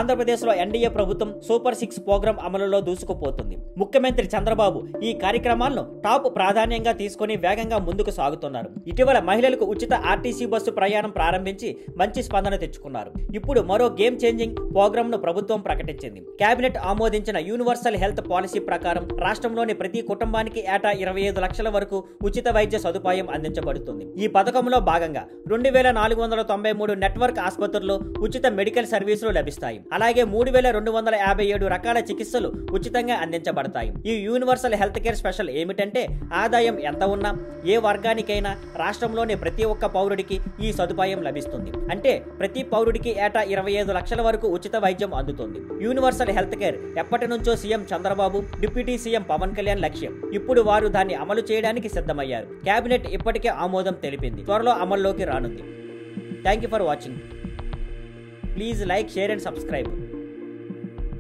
ఆంధ్రప్రదేశ్లో ఎన్డీఏ ప్రభుత్వం super 6 programme అమలులో దూసుకుపోతుంది. ముఖ్యమంత్రి చంద్రబాబు ఈ కార్యక్రమాలను టాప్ ప్రాధాన్యంగా తీసుకుని వేగంగా ముందుకు సాగుతున్నారు. ఇటీవల మహిళలకు ఉచిత ఆర్టీసీ బస్సు ప్రయాణం ప్రారంభించి మంచి స్పందన తెచ్చుకున్నారు. ఇప్పుడు మరో గేమ్ చేంజింగ్ ప్రోగ్రామ్ ను ప్రభుత్వం ప్రకటించింది. కేబినెట్ ఆమోదించిన యూనివర్సల్ హెల్త్ పాలసీ ప్రకారం రాష్ట్రంలోని ప్రతి కుటుంబానికి ఏటా 25 లక్షల వరకు ఉచిత వైద్య సదుపాయం అందించబడుతుంది. ఈ పథకంలో భాగంగా 2493 నెట్వర్క్ ఆసుపత్రుల్లో ఉచిత మెడికల్ సర్వీసులు లభిస్తాయి. అలాగే 3257 రకాల చికిత్సలు ఉచితంగా అందించబడతాయి. ఈ యూనివర్సల్ హెల్త్ కేర్ స్పెషల్ ఏమిటంటే ఆదాయం ఎంత ఉన్నా ఏ వర్గానికైనా రాష్ట్రంలోని ప్రతి ఒక్క పౌరుడికి ఈ సదుపాయం లభిస్తుంది. అంటే ప్రతి పౌరుడికి ఏటా 25 లక్షల వరకు ఉచిత వైద్యం అందుతుంది. యూనివర్సల్ హెల్త్ కేర్ ఎప్పటి నుంచో CM Chandrababu, deputy CM Pawan Kalyan లక్ష్యం. ఇప్పుడు వారు దాన్ని అమలు చేయడానికి సిద్ధమయ్యారు. కేబినెట్ ఇప్పటికే ఆమోదం తెలిపింది. త్వరలో అమల్లోకి రానుంది. Thank you for watching. Please like, share and subscribe.